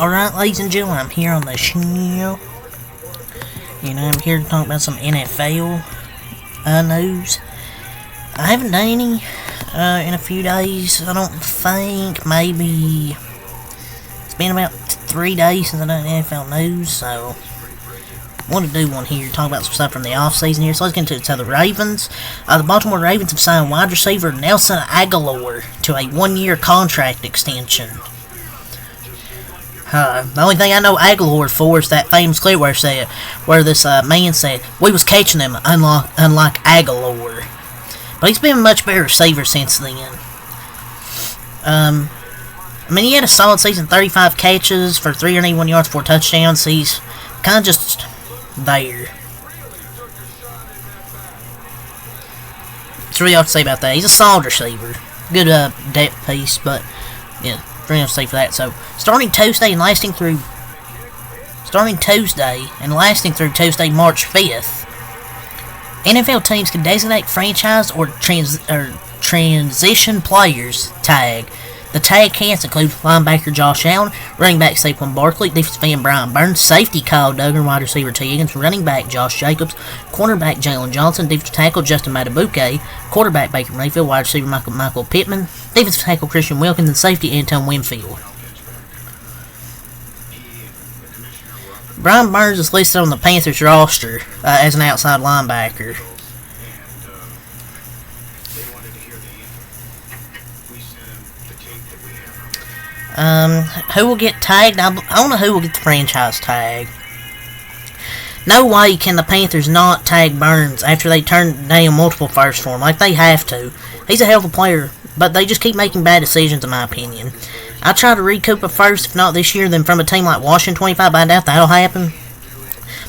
Alright, ladies and gentlemen, I'm here on the show, and I'm here to talk about some NFL news. I haven't done any in a few days, I don't think. Maybe it's been about 3 days since I done NFL news, so I want to do one here, talk about some stuff from the offseason here. So let's get into the Ravens. The Baltimore Ravens have signed wide receiver Nelson Agholor to a 1-year contract extension. The only thing I know Agholor for is that famous clip where this man said, "We was catching him, unlike Agholor." But he's been a much better receiver since then. He had a solid season, 35 catches for 381 yards, 4 touchdowns. He's kind of just there. That's really all I have to say about that. He's a solid receiver. Good depth piece, but yeah, very enough to say for that. So, starting Tuesday and lasting through Tuesday, March 5th, NFL teams can designate franchise or transition players tag. The tag can't include linebacker Josh Allen, running back Saquon Barkley, defensive end Brian Burns, safety Kyle Duggar, wide receiver T. Higgins, running back Josh Jacobs, cornerback Jalen Johnson, defensive tackle Justin Madubuike, quarterback Baker Mayfield, wide receiver Michael Pittman, defensive tackle Christian Wilkins, and safety Anton Winfield. Brian Burns is listed on the Panthers roster as an outside linebacker. Who will get tagged? I don't know who will get the franchise tag. No way can the Panthers not tag Burns after they turn down multiple firsts for him, like they have to. He's a hell of a player, but they just keep making bad decisions, in my opinion. I try to recoup a first, if not this year, then from a team like Washington 25, but I doubt that'll happen.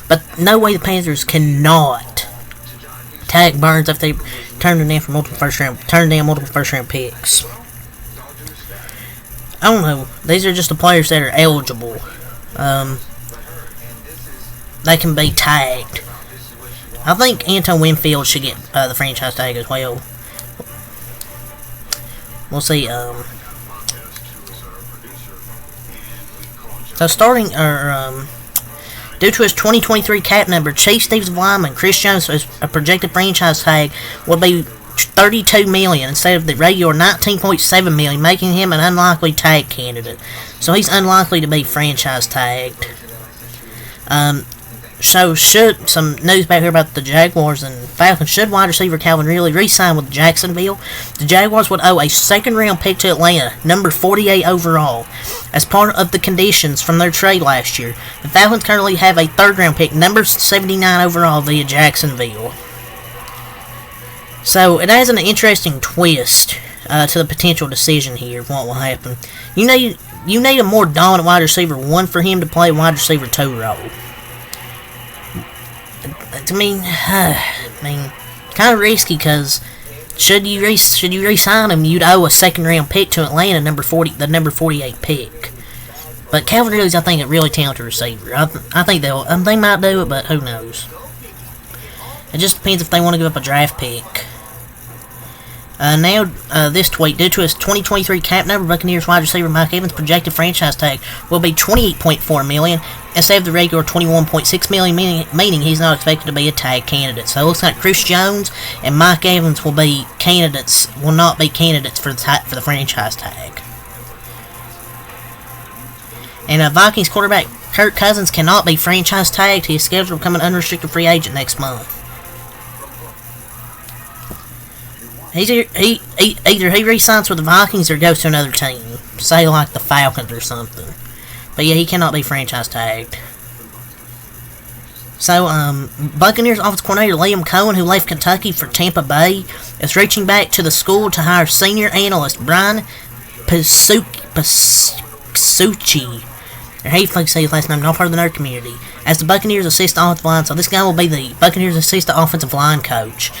But no way the Panthers cannot tag Burns if they turn down multiple first round picks. I don't know. These are just the players that are eligible. They can be tagged. I think Anton Winfield should get the franchise tag as well. We'll see. So starting, due to his 2023 cap number, Chiefs defensive lineman Chris Jones, a projected franchise tag will be $32 million instead of the regular $19.7 million, making him an unlikely tag candidate. So he's unlikely to be franchise tagged. So some news back here about the Jaguars and Falcons. Should wide receiver Calvin Ridley re-sign with Jacksonville, the Jaguars would owe a second-round pick to Atlanta, number 48 overall, as part of the conditions from their trade last year. The Falcons currently have a third-round pick, number 79 overall, via Jacksonville. So, it has an interesting twist to the potential decision here of what will happen. You need a more dominant wide receiver 1 for him to play wide receiver 2 role. To me, kind of risky, because should you re-sign him, you'd owe a second-round pick to Atlanta, the number 48 pick. But Calvin Ridley's, I think, a really talented receiver. I think they might do it, but who knows? It just depends if they want to give up a draft pick. This tweet, due to his 2023 cap number, Buccaneers wide receiver Mike Evans' projected franchise tag will be $28.4 million instead of the regular $21.6 million, meaning he's not expected to be a tag candidate. So it looks like Chris Jones and Mike Evans will not be candidates for the franchise tag. And Vikings quarterback Kirk Cousins cannot be franchise tagged. He is scheduled to become an unrestricted free agent next month. Either he re-signs with the Vikings or goes to another team, say like the Falcons or something. But yeah, he cannot be franchise tagged. So, Buccaneers offensive coordinator Liam Cohen, who left Kentucky for Tampa Bay, is reaching back to the school to hire senior analyst Brian Pasucci. Or how you say his last name, not part of the nerd community, as the Buccaneers assistant offensive line. So this guy will be the Buccaneers assistant offensive line coach.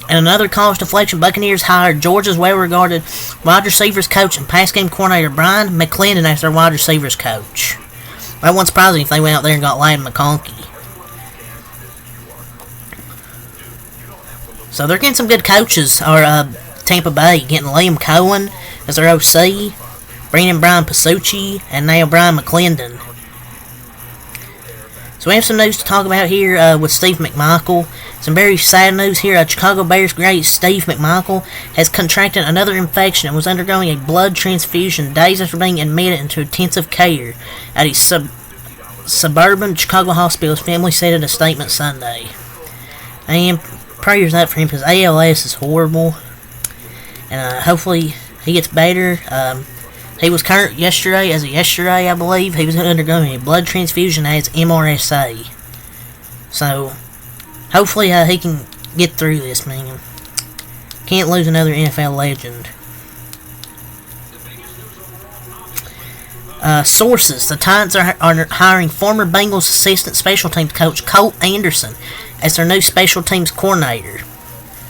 And another college deflection, Buccaneers hired Georgia's well-regarded wide receivers coach and pass game coordinator Brian McClendon as their wide receivers coach. That wouldn't surprise me if they went out there and got Ladd McConkey. So they're getting some good coaches, or Tampa Bay, getting Liam Cohen as their OC. Brandon Brian Pasucci, and now Brian McClendon. So we have some news to talk about here with Steve McMichael. Some very sad news here. Chicago Bears great Steve McMichael has contracted another infection and was undergoing a blood transfusion days after being admitted into intensive care at a suburban Chicago hospital, his family said in a statement Sunday. And prayers up for him because ALS is horrible. And hopefully he gets better. He was current yesterday, I believe, he was undergoing a blood transfusion as MRSA. So, hopefully he can get through this, man. Can't lose another NFL legend. Sources. The Titans are hiring former Bengals assistant special teams coach Colt Anderson as their new special teams coordinator.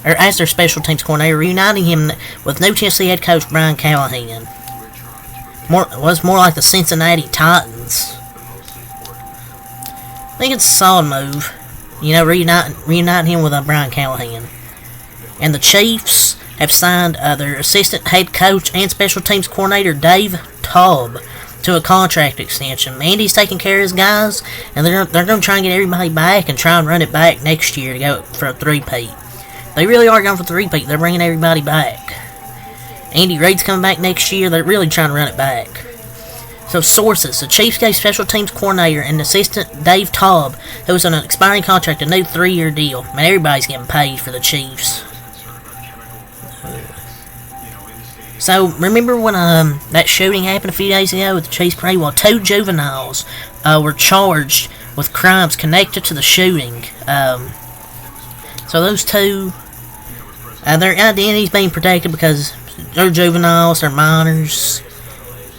Or as their special teams coordinator, reuniting him with new Tennessee head coach Brian Callahan. Was more like the Cincinnati Titans. I think it's a solid move. You know, reuniting him with Brian Callahan. And the Chiefs have signed their assistant head coach and special teams coordinator Dave Taub to a contract extension. Andy's taking care of his guys, and they're going to try and get everybody back and try and run it back next year to go for a three-peat. They really are going for three-peat. They're bringing everybody back. Andy Reid's coming back next year. They're really trying to run it back. So, sources. The Chiefs gave special teams coordinator and assistant Dave Taub, who was on an expiring contract, a new 3-year deal. Man, everybody's getting paid for the Chiefs. So, remember when that shooting happened a few days ago at the Chiefs Parade? Well, 2 juveniles were charged with crimes connected to the shooting. So, those 2, their identity's being protected because they're juveniles, they're minors.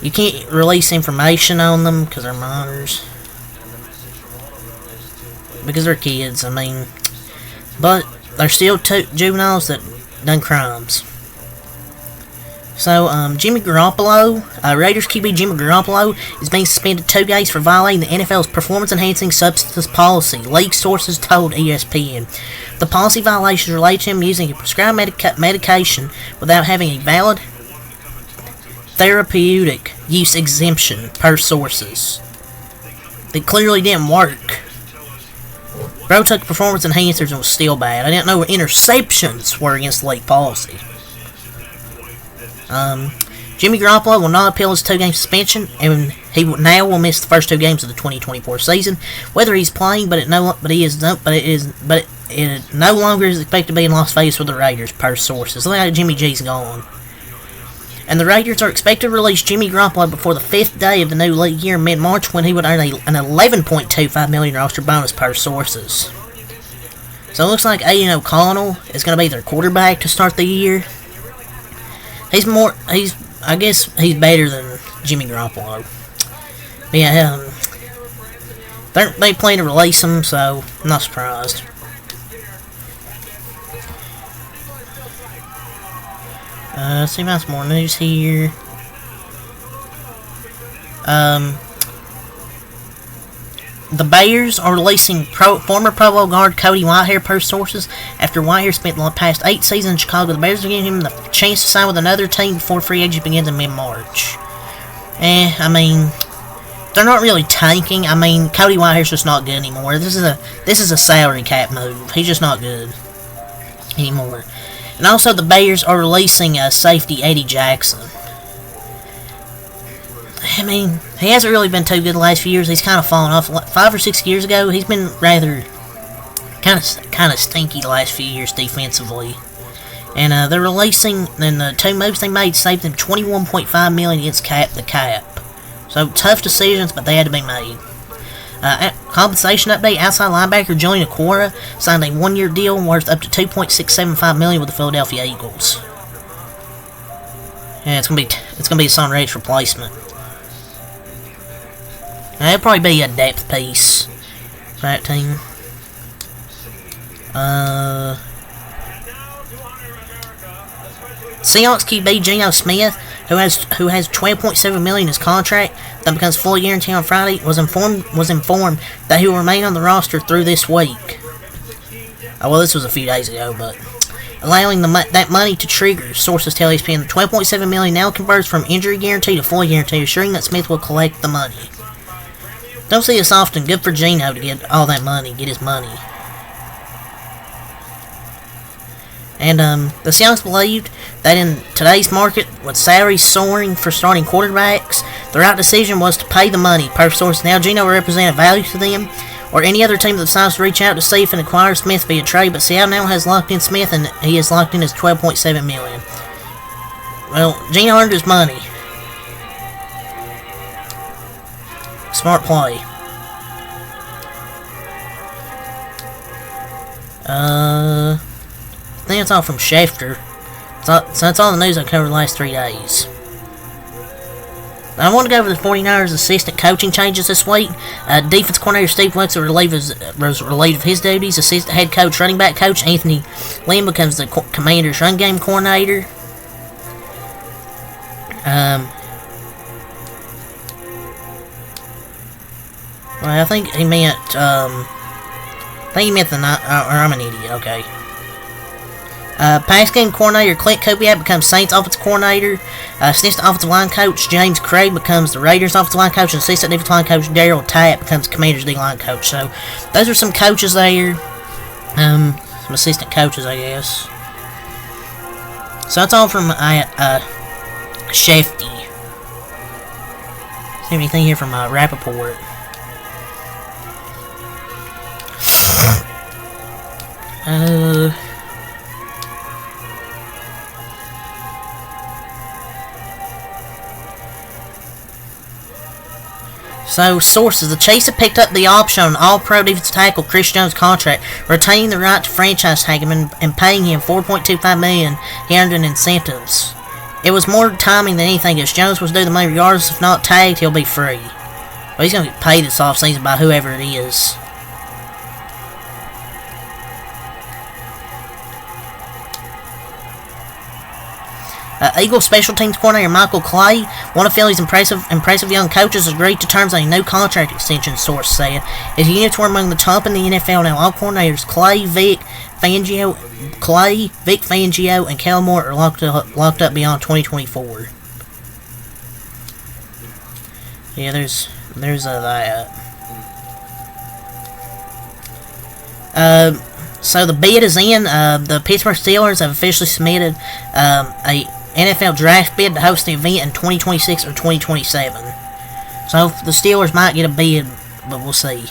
You can't release information on them because they're minors. Because they're kids, I mean. But they're still 2 juveniles that done crimes. So, Jimmy Garoppolo, Raiders QB Jimmy Garoppolo is being suspended 2 games for violating the NFL's performance-enhancing substance policy, league sources told ESPN. The policy violations relate to him using a prescribed medication without having a valid therapeutic use exemption, per sources. It clearly didn't work. Bro took performance enhancers and was still bad. I didn't know interceptions were against league policy. Jimmy Garoppolo will not appeal his 2-game suspension, and he now will miss the first 2 games of the 2024 season. Whether he's playing, it no longer is expected to be in Las Vegas with the Raiders, per sources. Look like Jimmy G's gone. And the Raiders are expected to release Jimmy Garoppolo before the 5th day of the new league year, mid-March, when he would earn an $11.25 million roster bonus, per sources. So it looks like Aiden O'Connell is going to be their quarterback to start the year. I guess he's better than Jimmy Garoppolo. But yeah, they plan to release him, so I'm not surprised. Let's see if there's more news here. The Bears are releasing former Pro Bowl guard Cody Whitehair, per sources. After Whitehair spent the past 8 seasons in Chicago, the Bears are giving him the chance to sign with another team before free agency begins in mid-March. I mean, they're not really tanking. I mean, Cody Whitehair's just not good anymore. This is a salary cap move. He's just not good anymore. And also, the Bears are releasing safety Eddie Jackson. I mean, he hasn't really been too good the last few years. He's kind of fallen off. 5 or 6 years ago, he's been rather kind of stinky the last few years defensively. And they're releasing, and the 2 moves they made saved them $21.5 million against the cap. So tough decisions, but they had to be made. Compensation update: outside linebacker Joey Nakora signed a 1-year deal worth up to $2.675 million with the Philadelphia Eagles. Yeah, it's gonna be a Son Reddick's replacement. Now, it'll probably be a depth piece for that team. Seahawks QB Geno Smith, who has $12.7 million in his contract that becomes fully guaranteed on Friday, was informed that he will remain on the roster through this week. Oh, well, this was a few days ago, but allowing that money to trigger. Sources tell ESPN the $12.7 million now converts from injury guarantee to full guarantee, assuring that Smith will collect the money. Don't see this often. Good for Geno to get all that money, get his money. And the Seahawks believed that in today's market, with salaries soaring for starting quarterbacks, the right decision was to pay the money. Per source, now Geno will represent a value to them or any other team that decides to reach out to see if and acquire Smith via trade. But Seattle now has locked in Smith, and he has locked in his $12.7 million. Well, Geno earned his money. Smart play. I think that's all from Schefter. So that's all the news I covered the last 3 days. Now I want to go over the 49ers assistant coaching changes this week. Defense coordinator Steve Wilks was relieved of his duties. Assistant head coach, running back coach Anthony Lynn becomes the Commander's run game coordinator. Well, I think he meant the night. Or I'm an idiot. Okay. Pass game coordinator Clint Kubiak becomes Saints offensive coordinator. Assistant offensive line coach James Craig becomes the Raiders offensive line coach. And assistant defensive line coach Daryl Tapp becomes Commanders D-line coach. So those are some coaches there. Some assistant coaches, I guess. So that's all from Shefty. See anything here from Rappaport? So, sources. The Chiefs have picked up the option on All-Pro defensive tackle Chris Jones' contract, retaining the right to franchise tag him and paying him $4.25 million he earned in incentives. It was more timing than anything, as Jones was due the money regardless. If not tagged, he'll be free. But he's going to get paid this offseason by whoever it is. Eagles special teams coordinator Michael Clay, one of Philly's impressive young coaches, agreed to terms on a new contract extension, source said. His units were among the top in the NFL. Now all coordinators Vic Fangio, and Cal Moore are locked up beyond 2024. Yeah, there's that. So the bid is in. The Pittsburgh Steelers have officially submitted a NFL draft bid to host the event in 2026 or 2027. So the Steelers might get a bid, but we'll see.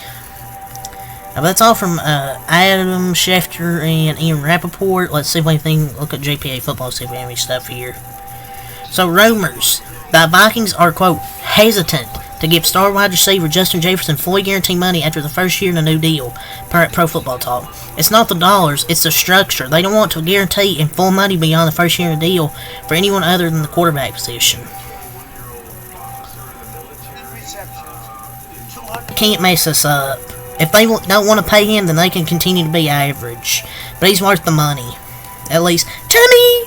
But that's all from Adam Schefter and Ian Rappaport. Let's see if we can look at JPA football, see if we have any stuff here. So rumors. The Vikings are, quote, hesitant to give star wide receiver Justin Jefferson fully guaranteed money after the first year in a new deal, per Pro Football Talk. It's not the dollars, it's the structure. They don't want to guarantee in full money beyond the first year of the deal for anyone other than the quarterback position. Can't mess us up. If they don't want to pay him, then they can continue to be average. But he's worth the money. At least, Tommy!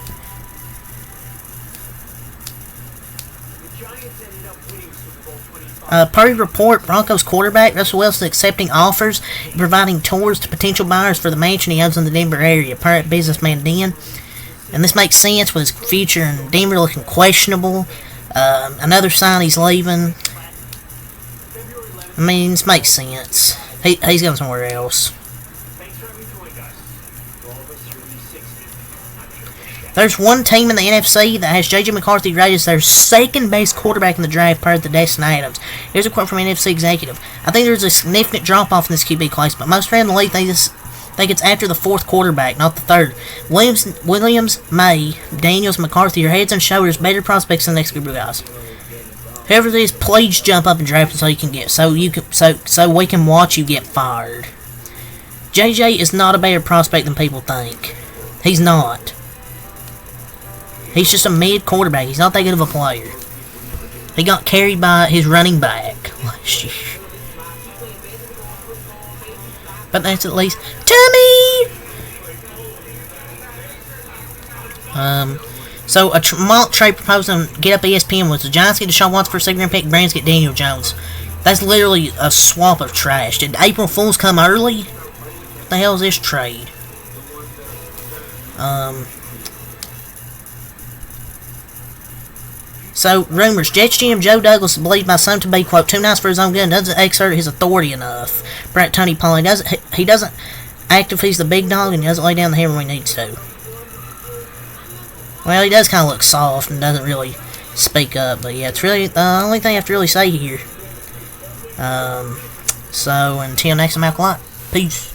Per report, Broncos quarterback Russell Wilson accepting offers and providing tours to potential buyers for the mansion he owns in the Denver area, per businessman Den. And this makes sense with his future in Denver looking questionable. Another sign he's leaving. I mean, this makes sense. He's going somewhere else. There's one team in the NFC that has J.J. McCarthy rated as their second-best quarterback in the draft, per the Destin Adams. Here's a quote from an NFC executive. I think there's a significant drop-off in this QB class, but most around the league think it's after the fourth quarterback, not the third. Williams, May, Daniels, McCarthy are heads and shoulders better prospects than the next group of guys. Whoever it is, please jump up and draft so you can get so we can watch you get fired. JJ is not a better prospect than people think. He's not. He's just a mid quarterback. He's not that good of a player. He got carried by his running back last year. But that's at least Tommy. So a mock trade proposed on Get Up ESPN was the Giants get Deshaun Watson for a second round pick, Brands get Daniel Jones. That's literally a swap of trash. Did April Fools come early? What the hell is this trade? So, rumors. Jets GM Joe Douglas believes my son to be, quote, too nice for his own gun, doesn't exert his authority enough. Brett Tony Pauling he doesn't act if he's the big dog, and he doesn't lay down the hammer when he needs to. Well, he does kind of look soft and doesn't really speak up, but yeah, it's really the only thing I have to really say here. So, until next time, Peace.